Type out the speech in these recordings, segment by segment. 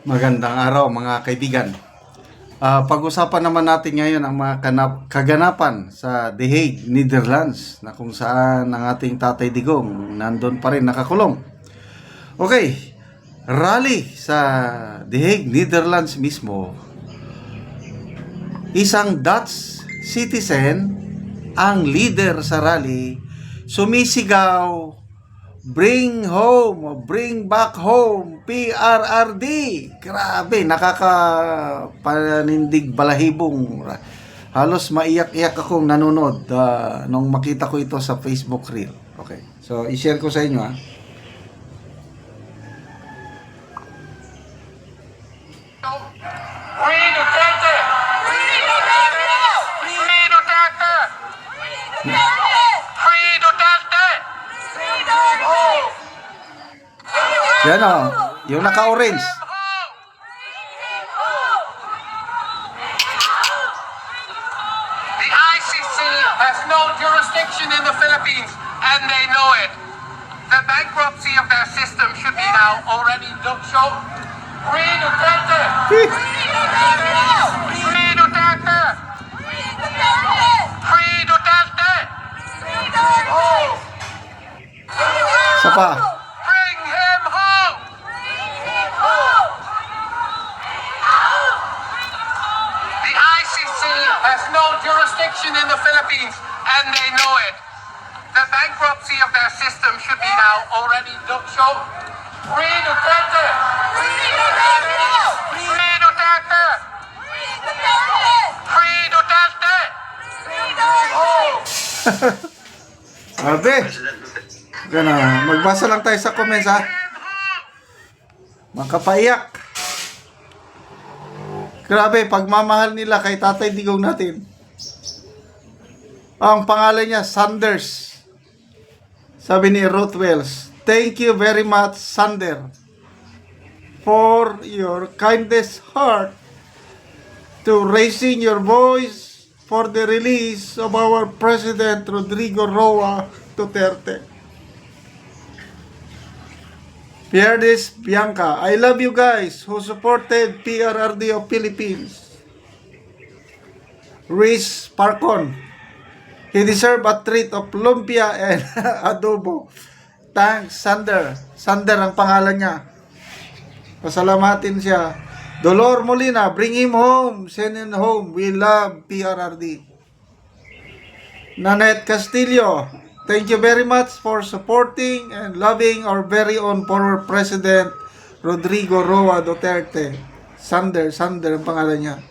Magandang araw mga kaibigan. Pag-usapan naman natin ngayon ang mga kaganapan sa The Hague, Netherlands, na kung saan ang ating Tatay Digong nandun pa rin nakakulong. Okay, rally sa The Hague, Netherlands mismo. Isang Dutch citizen ang leader sa rally, sumisigaw, "Bring home, bring back home, PRRD." Grabe, nakakapanindig balahibong. Halos maiyak-iyak akong nanonood nung makita ko ito sa Facebook reel. Okay, so i-share ko sa inyo ha. Free Duterte! Free Duterte! Free Duterte! Free Duterte! Free Duterte! Yan o, yung naka-orange. The ICC has no jurisdiction in the Philippines, and they know it. The bankruptcy of their system should be now already shown. Free Duterte! Free Duterte! Free Duterte! Free Duterte! Free Duterte! Isa pa. Bring him home! The ICC has no jurisdiction in the Philippines, and they know it. The bankruptcy of their system should be now already shown. Free Duterte! Free Duterte! Free Duterte! Free Duterte! Free Duterte! Grabe. Gana, magbasa lang tayo sa comments ha. Makapaiyak. Grabe, pagmamahal nila kay Tatay Digong natin. Ang pangalan niya, Sanders. Sabi ni Ruth Wells, "Thank you very much, Sander, for your kindest heart to raising your voice for the release of our President Rodrigo Roa Duterte." Pierdes Bianca, "I love you guys who supported PRRD of Philippines." Reese Parcon, "He deserve a treat of lumpia and adobo. Thanks, Sander." Sander ang pangalan niya. Pasalamatin siya. Dolor Molina, "Bring him home. Send him home. We love PRRD." Nanette Castillo, "Thank you very much for supporting and loving our very own former President Rodrigo Roa Duterte." Sander ang pangalan niya.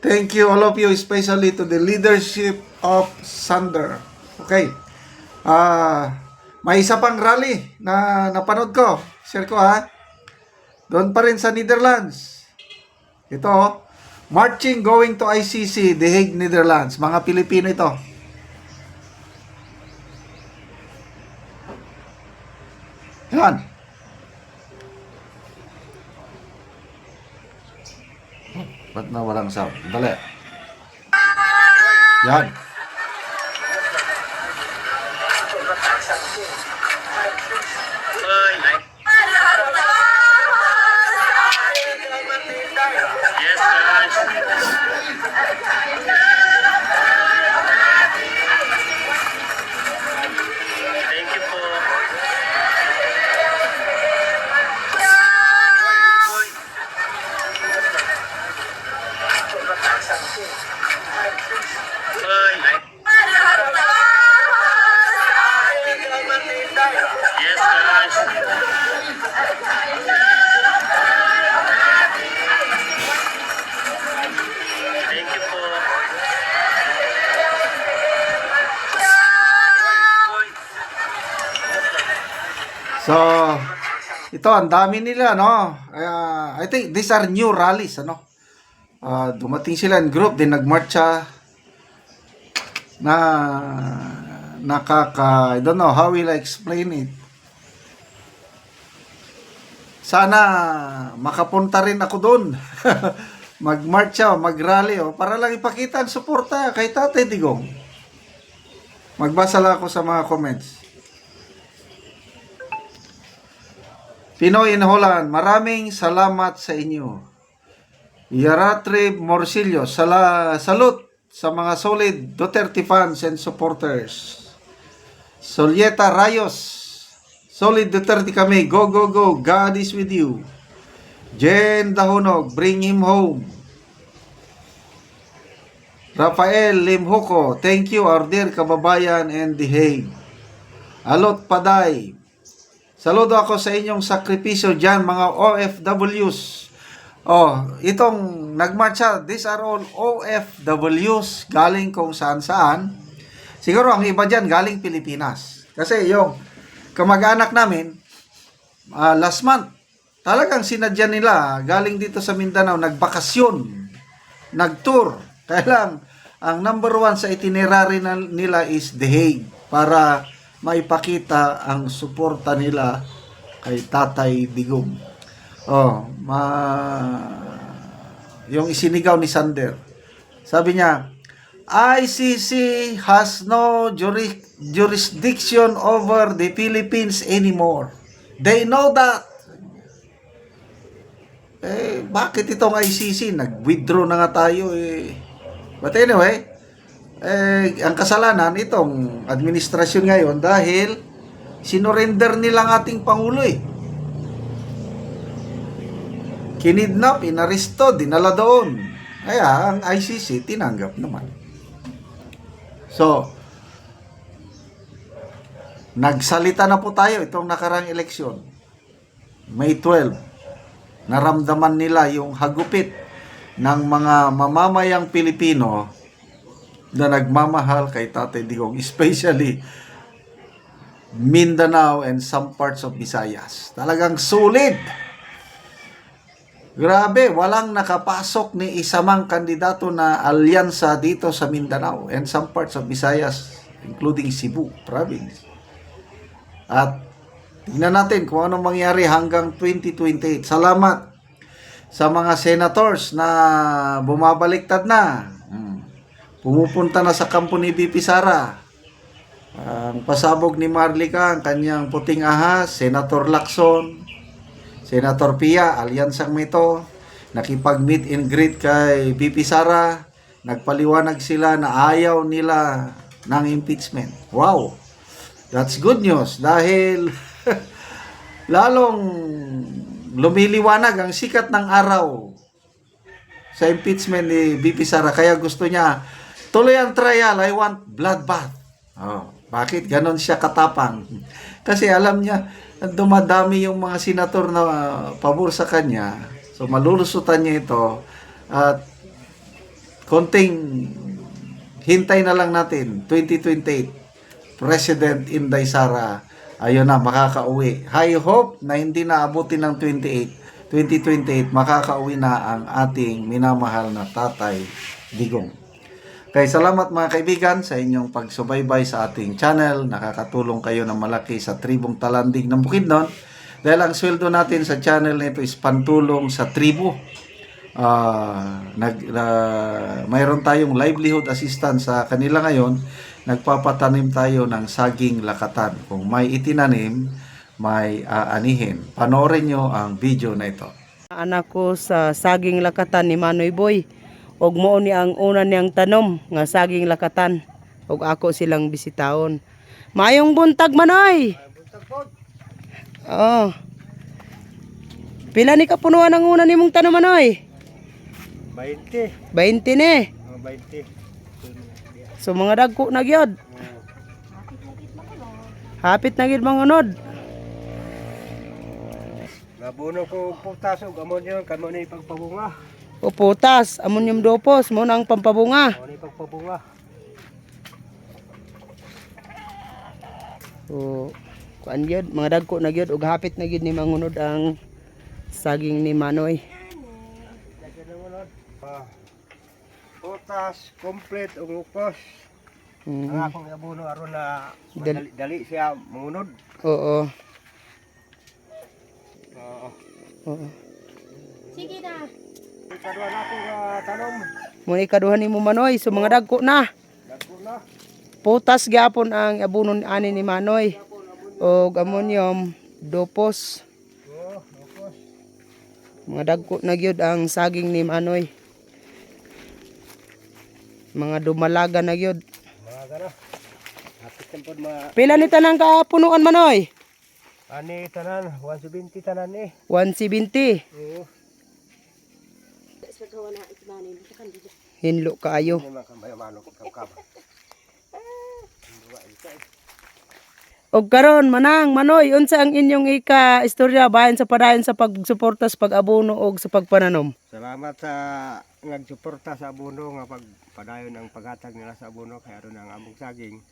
Thank you all of you, especially to the leadership of Sander. Okay. May isa pang rally na napanood ko. Share ko ha. Doon pa rin sa Netherlands. Ito, marching going to ICC, The Hague, Netherlands. Mga Pilipino ito. Yan. Ba't na walang sound? Dali. Yan. Yes, guys. Thank you po. Yes, guys. Thank you po. So, ito, ang dami nila, no? I think these are new rallies, ano? Dumating sila in group, din nagmarcha na I don't know how will I explain it. Sana makapunta rin ako doon. Magmarcha, magrally, para lang ipakita ang suporta kay Tatay Digong. Magbasa lang ako sa mga comments. Pinoy in Holland, maraming salamat sa inyo. Yaratri Morcillo, salute sa mga solid Duterte fans and supporters. Solieta Rayos, solid Duterte kami, go go go, God is with you. Jen Dahonog, bring him home. Rafael Limhuko, thank you our dear kababayan and The Hague. Alot Paday, saludo ako sa inyong sakripisyo dyan mga OFWs. Oh, itong nagmarcha, these are all OFWs galing kung saan-saan. Siguro ang iba dyan galing Pilipinas. Kasi yung kamag-anak namin, last month, talagang sinadya nila galing dito sa Mindanao, nagbakasyon, nagtour. Kaya lang, ang number one sa itinerary nila is The Hague para maipakita ang suporta nila kay Tatay Digong. Oh, yung isinigaw ni Sander. Sabi niya, ICC has no jurisdiction over the Philippines anymore. They know that. Bakit itong ICC? Nag-withdraw na nga tayo But anyway, ang kasalanan itong administrasyon ngayon dahil sinurrender nila ang ating Pangulo Kinidnap, inaresto, dinala doon. Kaya ang ICC tinanggap naman. So, nagsalita na po tayo itong nakarang eleksyon. May 12. Naramdaman nila yung hagupit ng mga mamamayang Pilipino na nagmamahal kay Tatay Digong, especially Mindanao and some parts of Visayas. Talagang sulit. Grabe, walang nakapasok ni isamang kandidato na alyansa dito sa Mindanao and some parts of Visayas, including Cebu province. At tingnan natin kung anong mangyari hanggang 2028. Salamat sa mga senators na bumabaliktad na. Pumupunta na sa kampo ni BP Sara. Ang pasabog ni Marlica, ang kanyang puting ahas, Senator Lacson, Senator Pia, alyansang mito, nakipag-meet and greet kay BP Sara, nagpaliwanag sila na ayaw nila ng impeachment. Wow! That's good news dahil lalong lumiliwanag ang sikat ng araw sa impeachment ni BP Sara. Kaya gusto niya, tuloy ang trial, I want bloodbath. Oh, bakit ganon siya katapang? Kasi alam niya, dumadami yung mga senator na pabor sa kanya. So malulusutan niya ito. At konting hintay na lang natin, 2028, President Inday Sara, ayun na, makakauwi. I hope na hindi na abutin ng 2028, makakauwi na ang ating minamahal na Tatay Digong. Kaya salamat mga kaibigan sa inyong pagsubaybay sa ating channel. Nakakatulong kayo ng malaki sa tribong Talandig ng Bukidnon. Dahil ang sweldo natin sa channel nito is pantulong sa tribo. Mayroon tayong livelihood assistance sa kanila ngayon. Nagpapatanim tayo ng saging lakatan. Kung may itinanim, may aanihin. Panoorin nyo ang video na ito. Anak ko sa saging lakatan ni Manoy Boy. Og mo ni ang una niyang tanom nga saging lakatan. Og ako silang bisitahon. Mayong buntag Manoy. Buntag po. Oh. Pila ni kapunuan ang una nimong tanom Manoy? 20. 20 ni. Oh, 20. So mga dagko na gyud. Hapit na gyud mangunod. Nabuno ko putas ug amon yon kamo ni pagpabunga. O putas, ammonium dopos mo nang pampabunga. Amon ni pagpabunga. So kuan gyud mga dagko na gyud ug hapit na gyud ni mangunod ang saging ni Manoy. Putas complete ug ukos. Ang akong nabuno aron na dali siya mangunod. Oo. Oo. Sige na. Ikaduha na ako tanom. Muna ikaduha ni mo Manoy, so mga dagko na. Dagko na. Putas gyapon ang abunon ani ni Manoy. O ammonium dopos. Mga dagko na gyud ang saging ni Manoy. Mga dumalaga na gyud. Mga gana. Hapit lang po Pila ni tanang kapunuan Manoy? ani tanan, 170 tanan eh. 170. Oo. Hinlo kaayo. Hindi man kamayamanok kama. Og karon manang Manoy, unsa ang inyong istorya bahin sa padayon sa pagsuporta sa pag-abono og sa pagpananom? Salamat sa nagsuporta sa abono nga pagpadayon ang paghatag nila sa abono kaya aron ang among saging.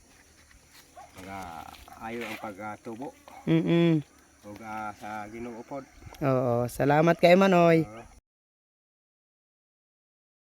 Mga ayo ang pagtubo Mm. ug sa Ginoo pod. Oo, salamat kay Manoy.